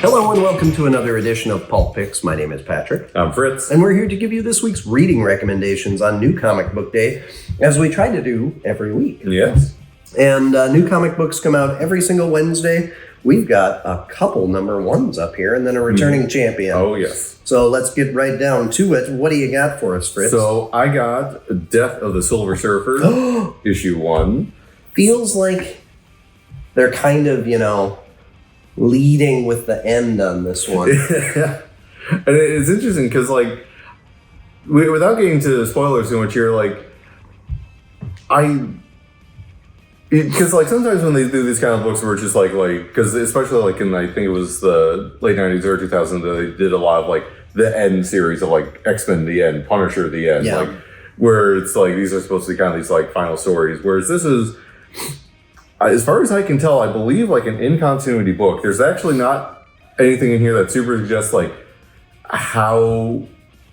Hello and welcome to another edition of Pulp Picks. My name is Patrick. I'm Fritz. And we're here to give you this week's reading recommendations on New Comic Book Day, as we try to do every week. Yes. And new comic books come out every single Wednesday. We've got a couple number ones up here and then a returning champion. Oh, yes. So let's get right down to it. What do you got for us, Fritz? So I got Death of the Silver Surfer, issue 1. Feels like they're kind of, leading with the end on this one. And it's interesting because, without getting to spoilers too much here, because sometimes when they do these kind of books where it's just because especially in I think it was the late 90s or 2000s, they did a lot of the end series of X-Men the end, Punisher the end, where it's these are supposed to be kind of these final stories, whereas this is, as far as I can tell, I believe an in-continuity book. There's actually not anything in here that super suggests how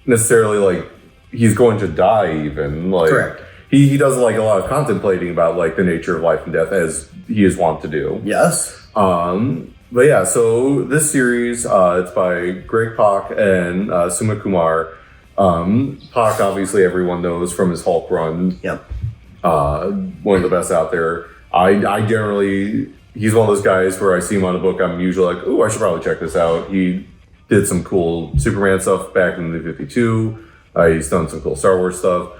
necessarily he's going to die even. Correct. He does a lot of contemplating about the nature of life and death, as he is wont to do. Yes. But yeah, so this series, it's by Greg Pak and Suma Kumar. Pak, obviously everyone knows from his Hulk run. Yep. One of the best out there. I generally, he's one of those guys where I see him on a book, I'm usually ooh, I should probably check this out. He did some cool Superman stuff back in the 52. He's done some cool Star Wars stuff.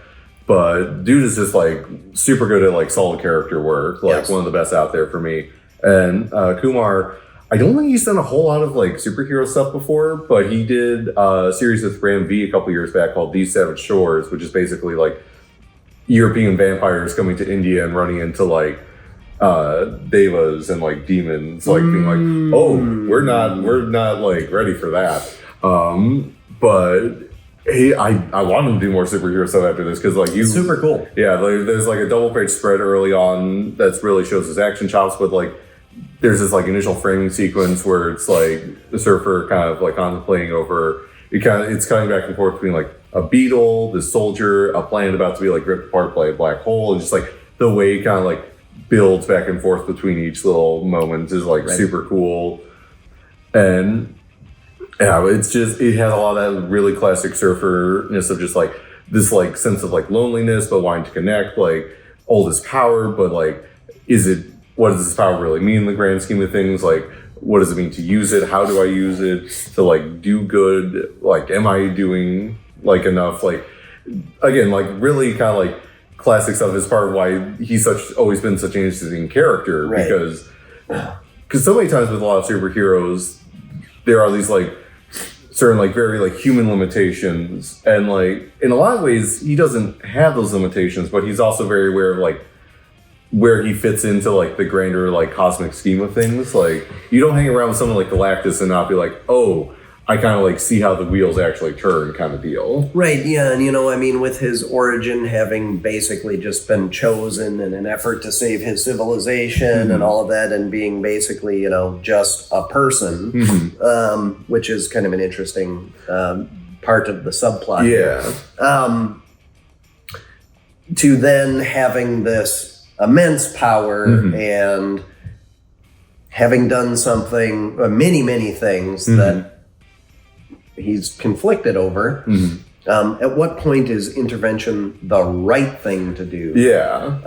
But dude is just super good at solid character work. Yes. One of the best out there for me. And Kumar, I don't think he's done a whole lot of superhero stuff before, but he did a series with Ram V a couple years back called These Savage Shores, which is basically European vampires coming to India and running into devas and demons, being oh, we're not ready for that. But hey, I want him to do more superhero stuff after this because super cool. Yeah, there's a double page spread early on that really shows his action chops, but there's this initial framing sequence where it's the surfer kind of contemplating over it's cutting back and forth between a beetle, this soldier, a planet about to be ripped apart by a black hole, and just the way it kind of builds back and forth between each little moment is right. Super cool. And yeah, it has a lot of that really classic surferness of just this sense of loneliness but wanting to connect, all this power, but what does this power really mean in the grand scheme of things? What does it mean to use it? How do I use it to do good? Am I doing enough? Again, really kind of classic stuff is part of why he's always been such an interesting character, right. because so many times with a lot of superheroes there are these certain very human limitations, and in a lot of ways he doesn't have those limitations, but he's also very aware of where he fits into the grander cosmic scheme of things. You don't hang around with someone like Galactus and not be oh, I kind of see how the wheels actually turn kind of deal. Right, yeah, and with his origin having basically just been chosen in an effort to save his civilization and all of that, and being basically, just a person, which is kind of an interesting part of the subplot. Yeah. To then having this immense power and having done something, many things that he's conflicted over. At what point is intervention the right thing to do? Yeah.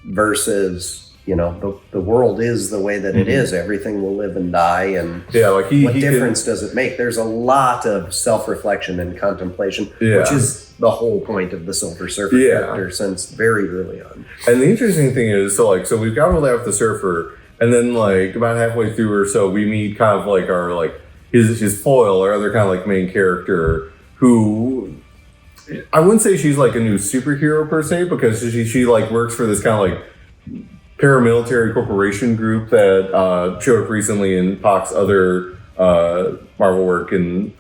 Versus, the world is the way that it is. Everything will live and die. And what difference does it make? There's a lot of self-reflection and contemplation, which is the whole point of the Silver Surfer character since very early on. And the interesting thing is, so we've got all that with the Surfer, and then about halfway through or so, we meet kind of our his foil, or other kind of main character, who I wouldn't say she's a new superhero per se, because she works for this kind of paramilitary corporation group that showed up recently in Pak's other Marvel work, and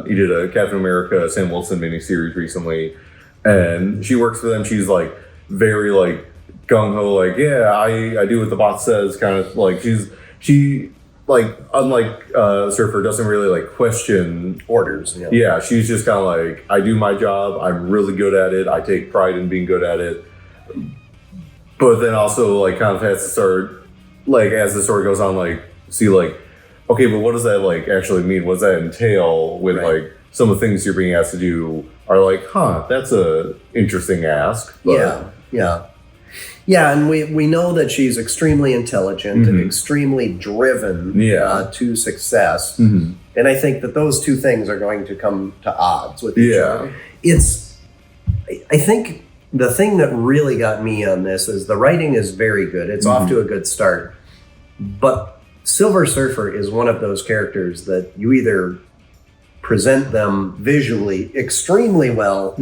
he did a Captain America Sam Wilson miniseries recently, and she works for them. She's very gung-ho, yeah, I do what the boss says, kind of she unlike Surfer, doesn't really question orders. Yeah, she's just kind of I do my job, I'm really good at it, I take pride in being good at it, but then also kind of has to start as the story goes on see okay, but what does that like actually mean? What does that entail with like some of the things you're being asked to do are like, that's a interesting ask. But... Yeah, and we know that she's extremely intelligent and extremely driven to success. And I think that those two things are going to come to odds with each other. I think the thing that really got me on this is the writing is very good. It's off to a good start. But Silver Surfer is one of those characters that you either present them visually extremely well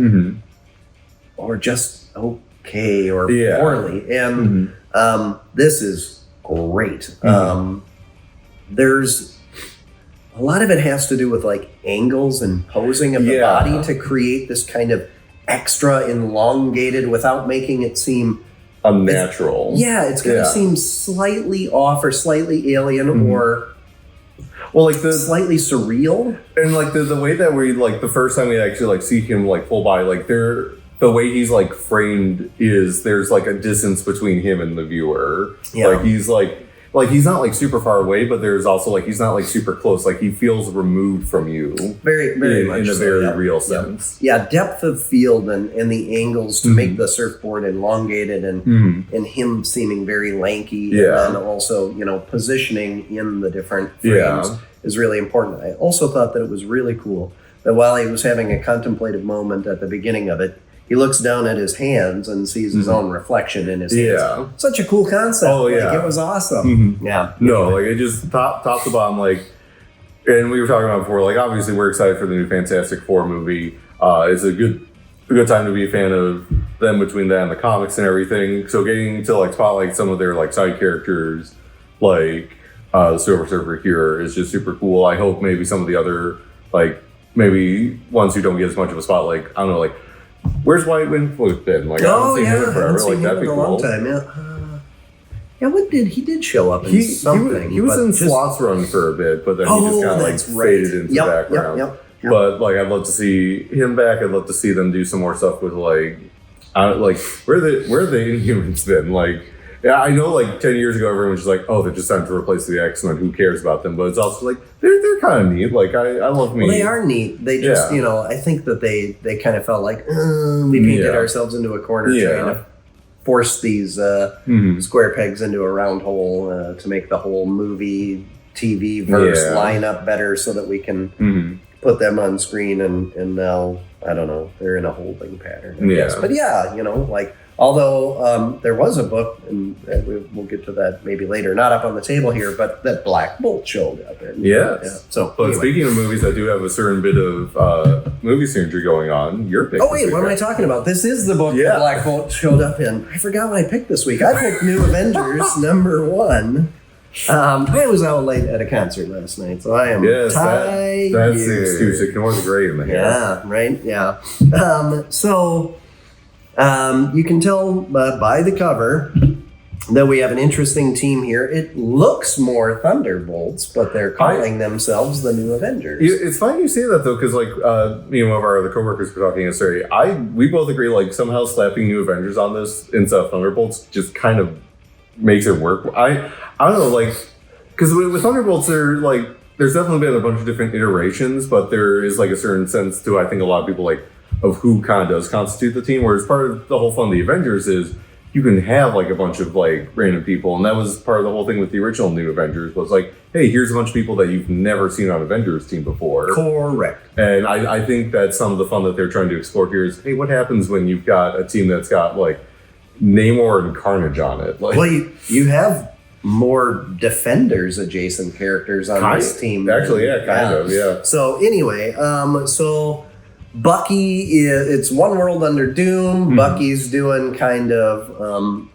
or just okay or poorly. And this is great. There's a lot of it has to do with like angles and posing of the body to create this kind of extra elongated without making it seem unnatural. It's going to seem slightly off or slightly alien or like slightly surreal. And like the way that we like the first time we actually like see him like full body, like the way he's like framed is there's like a distance between him and the viewer. Like he's he's not like super far away, but there's also like he's not like super close. Like he feels removed from you, very much in a very real sense. Depth of field and the angles to make the surfboard elongated and him seeming very lanky, and then also positioning in the different frames is really important. I also thought that it was really cool that while he was having a contemplative moment at the beginning of it, he looks down at his hands and sees his own reflection in his hands. Such a cool concept. It was awesome. No, like it just top to bottom, like, and we were talking about before, like obviously we're excited for the new Fantastic Four movie. It's a good time to be a fan of them between that and the comics and everything. So getting to like spotlight some of their like side characters, like the Silver Surfer here is just super cool. I hope maybe some of the other like maybe ones who don't get as much of a spotlight, I don't know, like. Where's White Windfoot been? Like, I haven't seen him in forever. Like, that'd be cool. Long time, what he did show up in something. He was in Sloth's Run for a bit, but then he just kind of like faded into the background. But like, I'd love to see him back. I'd love to see them do some more stuff with like where the Inhumans been? Like, I know like 10 years ago everyone was just like, oh, they're just time to replace the X-Men. Who cares about them? But it's also like they're kind of neat. Like I love me. Well, they are neat. They just I think that they kind of felt like we painted ourselves into a corner trying to force these square pegs into a round hole to make the whole movie TV verse line up better so that we can put them on screen and now I don't know, they're in a holding pattern, I guess. But like although there was a book, and we'll get to that maybe later, not up on the table here, but that Black Bolt showed up in. So, but speaking of movies that do have a certain bit of movie synergy going on, your pick. Oh wait, what am I talking about? This is the book that Black Bolt showed up in. I forgot what I picked this week. I picked New Avengers #1. I was out late at a concert last night, so I am tired. That's the excuse. Ignore the gray in the hair. You can tell by the cover that we have an interesting team here. It looks more Thunderbolts, but they're calling themselves the New Avengers. It's funny you say that, though, because like me and one of our other coworkers were talking yesterday. We both agree like somehow slapping New Avengers on this instead of Thunderbolts just kind of makes it work. I don't know, like, because with Thunderbolts, there's definitely been a bunch of different iterations, but there is like a certain sense to, I think, a lot of people like of who kind of does constitute the team. Whereas part of the whole fun of the Avengers is you can have like a bunch of like random people, and that was part of the whole thing with the original New Avengers was like, hey, here's a bunch of people that you've never seen on Avengers team before. Correct. And I think that some of the fun that they're trying to explore here is, hey, what happens when you've got a team that's got like Namor and Carnage on it? Like, well, you have more Defenders adjacent characters on this team. Actually, kind of. So anyway, so Bucky it's one world under Doom. Mm-hmm. Bucky's doing kind of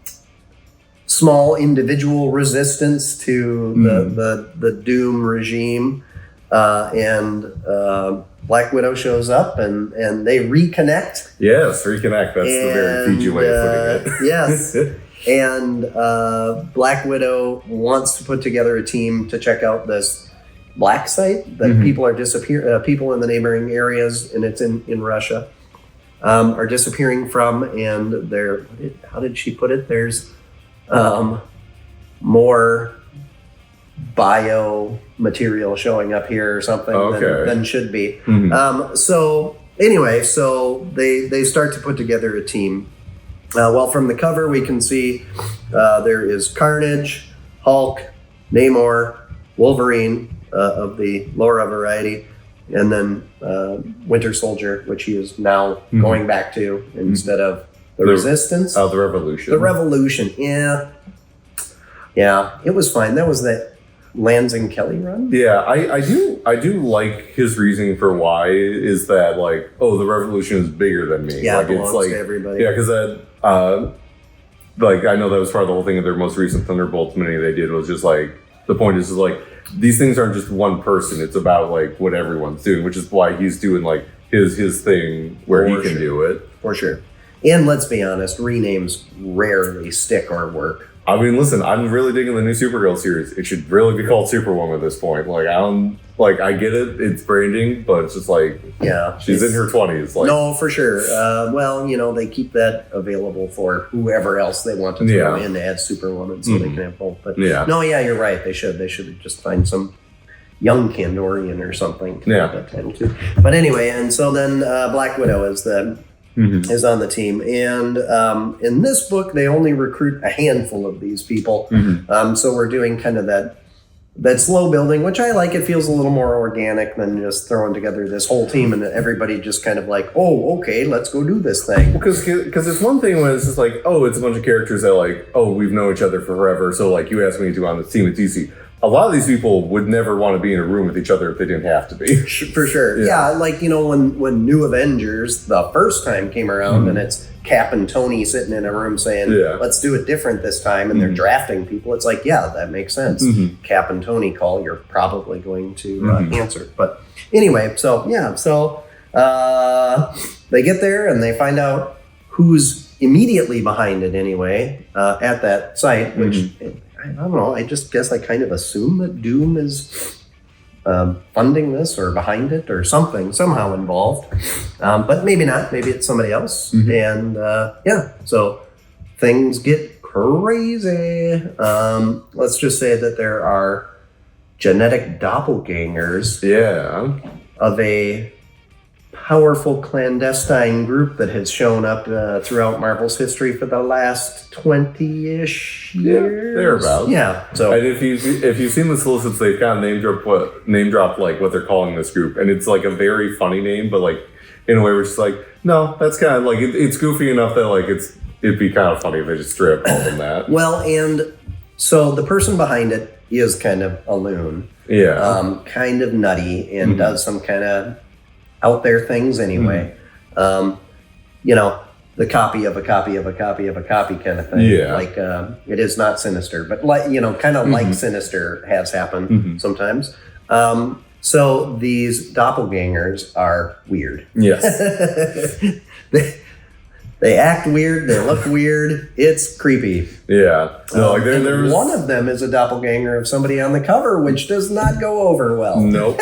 small individual resistance to the Doom regime, and Black Widow shows up and they reconnect. Yes, reconnect. That's the very Fiji way of putting it. Yes. And Black Widow wants to put together a team to check out this black site that people are people in the neighboring areas, and it's in Russia, are disappearing from. And how did she put it? There's more bio material showing up here or something than should be. So anyway, so they start to put together a team. Well, from the cover, we can see there is Carnage, Hulk, Namor, Wolverine of the Laura variety, and then Winter Soldier, which he is now going back to instead of the Resistance. Oh, the Revolution. The Revolution, yeah. Yeah, it was fine. That was that Lansing Kelly run. Yeah, I do like his reasoning for why is that like, oh, the Revolution is bigger than me. Yeah, like, it belongs to everybody. Yeah, because that like I know that was part of the whole thing of their most recent Thunderbolts mini they did was just like the point is like these things aren't just one person. It's about like what everyone's doing, which is why he's doing like his thing where he can do it. For sure. And let's be honest, renames rarely stick or work. I mean, listen, I'm really digging the new Supergirl series. It should really be called Superwoman at this point. Like, I get it, it's branding, but it's just like, yeah, she's in her 20s. Like, no, for sure. Well, they keep that available for whoever else they want to throw in to add Superwoman, so they can have both. But no, you're right. They should just find some young Kandorian or something. That title too. But anyway, and so then Black Widow is is on the team, and in this book they only recruit a handful of these people. So we're doing kind of that slow building, which I like. It feels a little more organic than just throwing together this whole team and everybody just kind of like, oh, okay, let's go do this thing. Because it's one thing when it's just like, oh, it's a bunch of characters that like, oh, we've known each other for forever, so like you asked me to do on the team with DC. A lot of these people would never want to be in a room with each other if they didn't have to be. For sure. Yeah, like, when New Avengers the first time came around and it's Cap and Tony sitting in a room saying, let's do it different this time, and they're drafting people, it's like, yeah, that makes sense. Cap and Tony call, you're probably going to answer. But anyway, so they get there and they find out who's immediately behind it anyway, at that site, which... I don't know. I just guess I kind of assume that Doom is funding this or behind it or somehow involved. But maybe not. Maybe it's somebody else. And so things get crazy. Let's just say that there are genetic doppelgangers of a powerful clandestine group that has shown up throughout Marvel's history for the last 20-ish years. Thereabouts. Yeah. So, and if you've seen the solicits, they've kind of name drop like what they're calling this group, and it's like a very funny name, but like in a way where it's just like, no, that's kind of like it's goofy enough that like it'd be kind of funny if they just straight up called them that. Well, and so the person behind it is kind of a loon. Yeah. Kind of nutty and does some kind of out there things anyway. The copy of a copy of a copy of a copy kind of thing. Yeah. Like it is not Sinister, but like, kind of like Sinister has happened sometimes. So these doppelgangers are weird. Yes. They act weird. They look weird. It's creepy. Yeah. No, like there's one of them is a doppelganger of somebody on the cover, which does not go over well. Nope.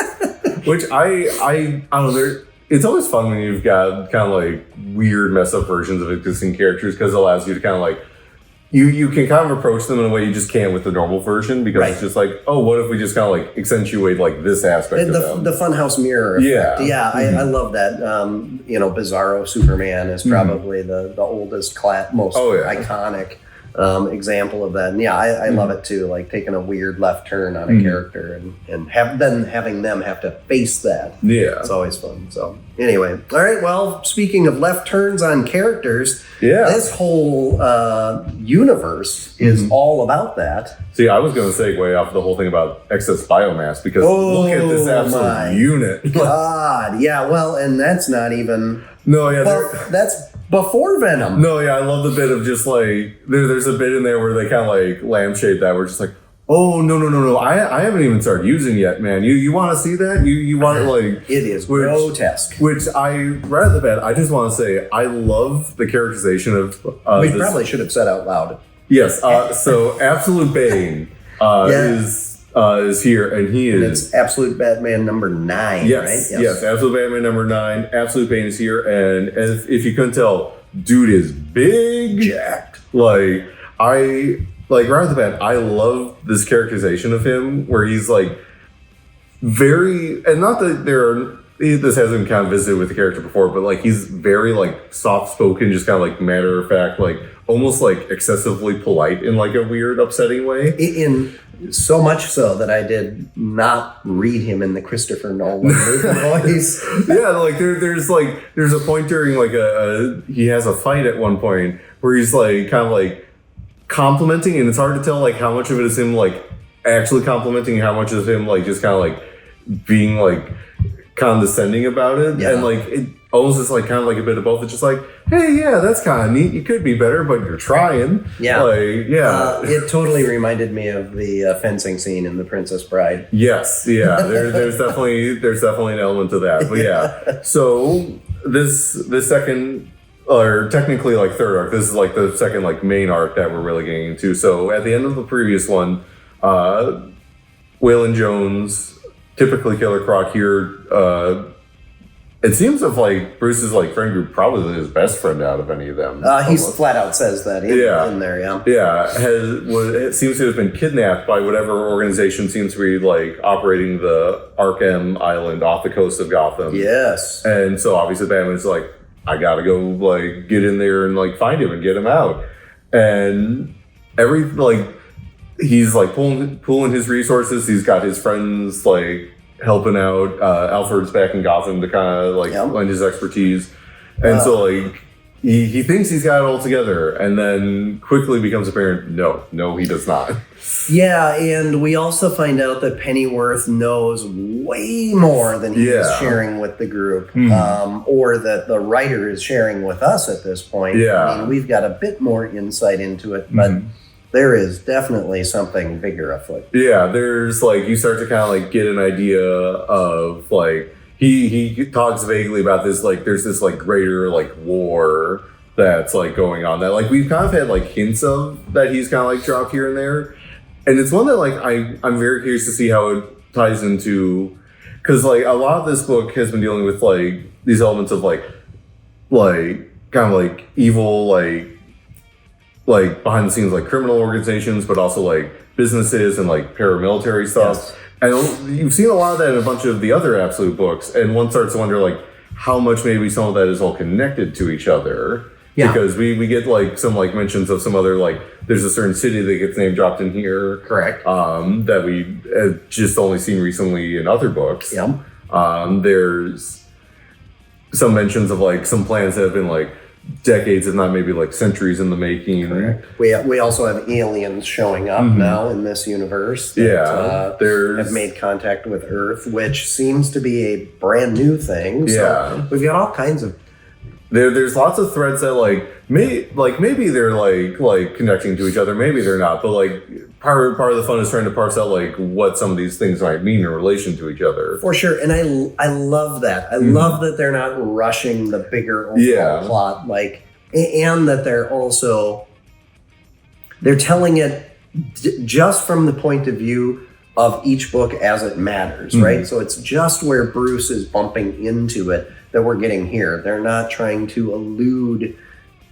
Which I don't know. It's always fun when you've got kind of like weird mess up versions of existing characters because it allows you to kind of like you can kind of approach them in a way you just can't with the normal version because it's just like, oh, what if we just kind of like accentuate like this aspect of them? The Funhouse Mirror effect. Yeah. I love that. Bizarro Superman is probably the oldest, most iconic example of that. And I love it too, like taking a weird left turn on a character and having them have to face that. Yeah. It's always fun. So anyway, all right, well, speaking of left turns on characters, this whole universe is all about that. See, I was going to segue off the whole thing about excess biomass because look at this absolute unit. God, yeah, well, and that's not even... No, yeah. That's before Venom. No, yeah, I love the bit of just like, there's a bit in there where they kind of like lampshade that. We're just like, oh, no. I haven't even started using yet, man. You want to see that? You want to like... It is grotesque. Which right off the bat, I just want to say, I love the characterization of... we probably should have said out loud. Yes, so Absolute Bane is here, and he is... And it's Absolute Batman number 9, yes, right? Yes, Absolute Batman number 9. Absolute Bane is here, and if you couldn't tell, dude is big. Jacked. Like, like right off the bat, I love this characterization of him where he's like very, and not that this hasn't kind of visited with the character before, but like he's very like soft spoken, just kind of like matter of fact, like almost like excessively polite in like a weird, upsetting way. In so much so that I did not read him in the Christopher Nolan movie voice. Yeah, like there's a point during like he has a fight at one point where he's like kind of like complimenting, and it's hard to tell like how much of it is him like actually complimenting and how much is him like just kind of like being like condescending about it. Yeah. And like it almost is like kind of like a bit of both. It's just like, hey, yeah, that's kind of neat, you could be better, but you're trying. Yeah, like it totally reminded me of the fencing scene in The Princess Bride. Yes, yeah, there's definitely an element to that. But yeah, so this second, or technically like third arc, this is like the second like main arc that we're really getting into. So at the end of the previous one, Waylon Jones, typically Killer Croc here, it seems of like Bruce's like friend group, probably his best friend out of any of them. He's flat out says that in there, yeah. Yeah, it seems to have been kidnapped by whatever organization seems to be like operating the Arkham Island off the coast of Gotham. Yes. And so obviously Batman's like, I gotta go like get in there and like find him and get him out. And he's like pulling his resources. He's got his friends like helping out. Alfred's back in Gotham to kind of like lend his expertise. And so like he thinks he's got it all together, and then quickly becomes apparent, no, he does not. Yeah, and we also find out that Pennyworth knows way more than he is sharing with the group, or that the writer is sharing with us at this point. Yeah. I mean, we've got a bit more insight into it, but there is definitely something bigger afoot. Yeah, there's like, you start to kind of like get an idea of like, he talks vaguely about this, like there's this like greater like war that's like going on that like we've kind of had like hints of that he's kind of like dropped here and there. And it's one that like I'm very curious to see how it ties into, because like a lot of this book has been dealing with like these elements of like kind of like evil, like behind the scenes like criminal organizations, but also like businesses and like paramilitary stuff. Yes. And you've seen a lot of that in a bunch of the other Absolute books, and one starts to wonder like how much maybe some of that is all connected to each other. Yeah. Because we get like some like mentions of some other like there's a certain city that gets name dropped in here. Correct. That we have just only seen recently in other books. Yeah. There's some mentions of like some plans that have been like decades, if not maybe like centuries in the making. Correct. We also have aliens showing up now in this universe that have made contact with Earth, which seems to be a brand new thing. So we've got all kinds of there's lots of threads that maybe they're like connecting to each other, maybe they're not, but like part of the fun is trying to parse out like what some of these things might mean in relation to each other. For sure. And I love that. I love that they're not rushing the bigger overall plot, like, and that they're telling it just from the point of view of each book as it matters, right? So it's just where Bruce is bumping into it that we're getting here. They're not trying to allude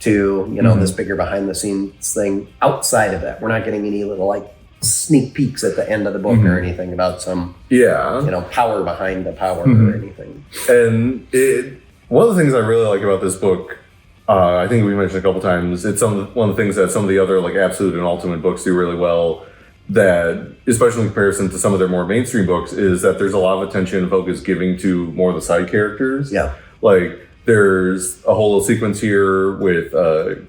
to, this bigger behind the scenes thing outside of that. We're not getting any little like sneak peeks at the end of the book or anything about some, power behind the power or anything. And one of the things I really like about this book, I think we mentioned a couple times, it's one of the things that some of the other like Absolute and Ultimate books do really well, that especially in comparison to some of their more mainstream books, is that there's a lot of attention and focus giving to more of the side characters. Yeah. Like there's a whole little sequence here with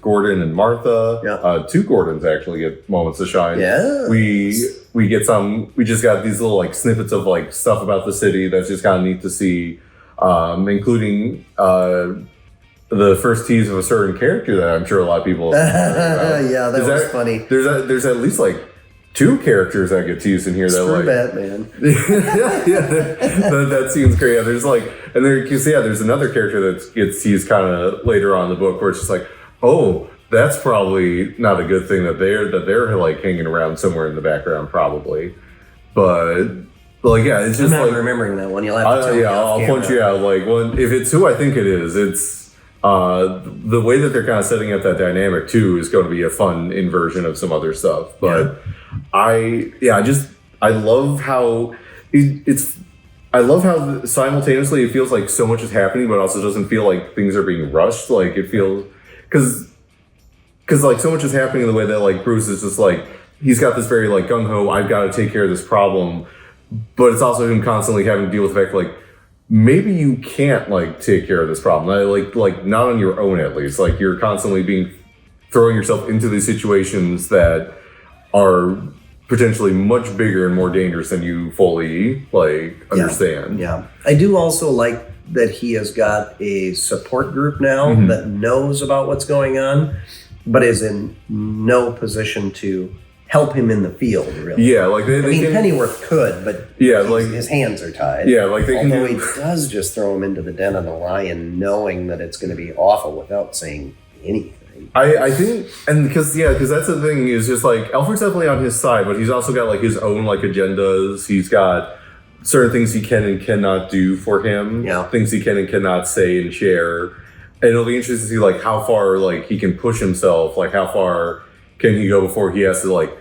Gordon and Martha. Yeah. Two Gordons actually get moments to shine. Yeah. We just got these little like snippets of like stuff about the city that's just kind of neat to see, including the first tease of a certain character that I'm sure a lot of people yeah, that was funny. There's at least like two characters that get teased in here. Screw Batman. That seems great. Yeah, there's like, and there's another character that gets teased kind of later on in the book where it's just like, oh, that's probably not a good thing that they're like hanging around somewhere in the background probably. But like, yeah, it's just I'm not like remembering that one. You'll have to tell me I'll point you out. Like, if it's who I think it is, the way that they're kind of setting up that dynamic too is going to be a fun inversion of some other stuff. But I love how I love how simultaneously it feels like so much is happening, but also doesn't feel like things are being rushed. Like it feels, because like so much is happening in the way that like Bruce is just like, he's got this very like gung ho, I've got to take care of this problem, but it's also him constantly having to deal with the fact like maybe you can't like take care of this problem, like not on your own at least. Like you're constantly throwing yourself into these situations that are potentially much bigger and more dangerous than you fully like understand. Yeah. I do also like that he has got a support group now that knows about what's going on, but is in no position to help him in the field, really. Yeah, like Pennyworth could, but his hands are tied. Yeah, like although he does just throw him into the den of the lion, knowing that it's going to be awful without saying anything. I think, and because that's the thing, is just like Alfred's definitely on his side, but he's also got like his own like agendas. He's got certain things he can and cannot do for him, things he can and cannot say and share. And it'll be interesting to see like how far like he can push himself, like how far can he go before he has to like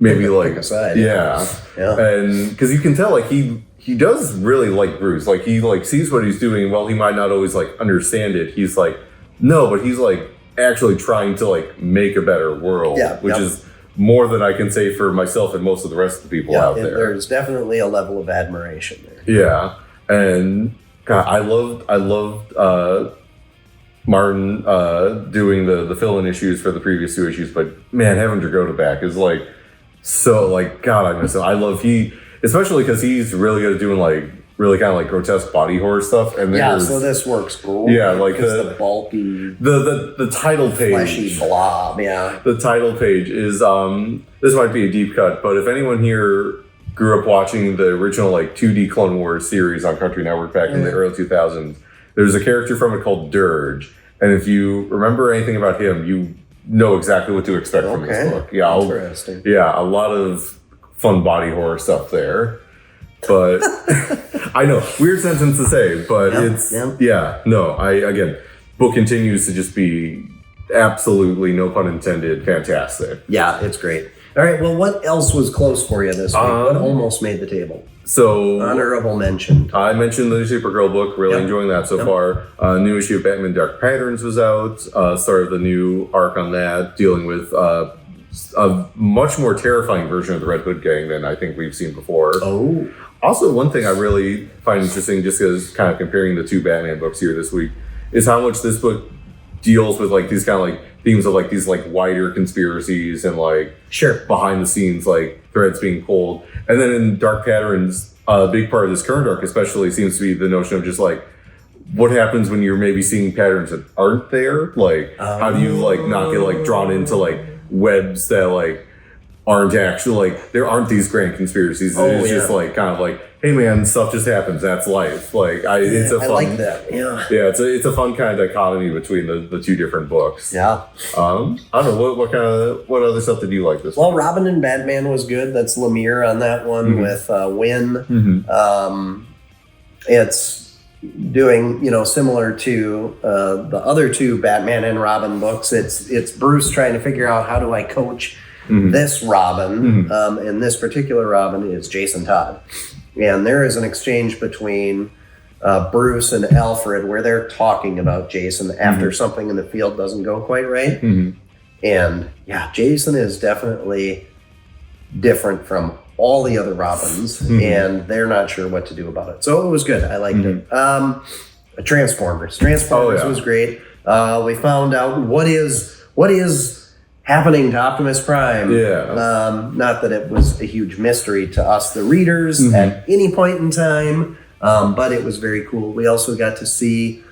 maybe like pick a side. And because you can tell like he does really like Bruce, like he like sees what he's doing. While he might not always like understand it, he's like no, but he's like actually trying to like make a better world, which is more than I can say for myself and most of the rest of the people out there. There's definitely a level of admiration there. Yeah, and God, I loved Martin doing the fill-in issues for the previous 2 issues, but man, having Dragotta back is like so like God, I miss him. I love especially because he's really good at doing like really kind of like grotesque body horror stuff. And so this works cool. Yeah, like the bulky, the title page, fleshy blob. Yeah, the title page is this might be a deep cut, but if anyone here grew up watching the original like 2D Clone Wars series on Country Network back in the early 2000s, there's a character from it called Dirge, and if you remember anything about him, you know exactly what to expect from this book. Yeah, interesting. A lot of fun body horror stuff there. But I know, weird sentence to say, but book continues to just be absolutely, no pun intended, fantastic. Yeah, it's great. All right, well, what else was close for you this week? What almost made the table? So honorable mention. I mentioned the Supergirl book, really enjoying that so far. New issue of Batman Dark Patterns was out, started the new arc on that, dealing with a much more terrifying version of the Red Hood gang than I think we've seen before. Oh. Also, one thing I really find interesting, just as kind of comparing the 2 Batman books here this week, is how much this book deals with like these kind of like themes of like these like wider conspiracies and like behind the scenes like threads being pulled. And then in Dark Patterns, a big part of this current arc especially seems to be the notion of just like what happens when you're maybe seeing patterns that aren't there. Like how do you like not get like drawn into like webs that like aren't actually like, there aren't these grand conspiracies. It's just like kind of like, hey man, stuff just happens. That's life. Like it's a fun, I like that. Yeah, it's a fun kind of dichotomy between the 2 different books. Yeah. I don't know what other stuff did you like this? Well, Robin and Batman was good. That's Lemire on that one with Wynn. It's doing similar to the other 2 Batman and Robin books. It's Bruce trying to figure out how do I coach this Robin, and this particular Robin is Jason Todd. And there is an exchange between Bruce and Alfred where they're talking about Jason after something in the field doesn't go quite right. And Jason is definitely different from all the other Robins, and they're not sure what to do about it. So it was good. I liked it. Transformers was great. We found out what is happening to Optimus Prime. Not that it was a huge mystery to us, the readers, at any point in time, but it was very cool. We also got to see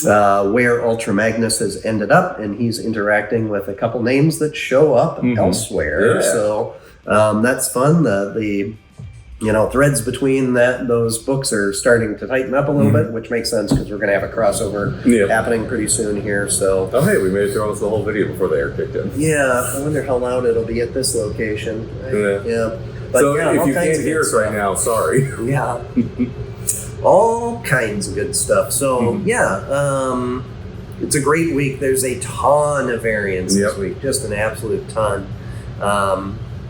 where Ultra Magnus has ended up, and he's interacting with a couple names that show up elsewhere. So that's fun. The threads between those books are starting to tighten up a little bit, which makes sense because we're going to have a crossover happening pretty soon here. So, hey, we made it through almost the whole video before the air kicked in. Yeah, I wonder how loud it'll be at this location. Right? But so if you can't hear us right now, sorry. All kinds of good stuff. So it's a great week. There's a ton of variants this Yep. week, just an absolute ton.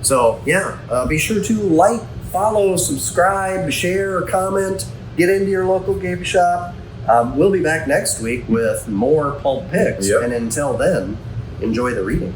So yeah, be sure to like, follow, subscribe, share, comment, get into your local game shop. We'll be back next week with more Pulp Picks. Yep. And until then, enjoy the reading.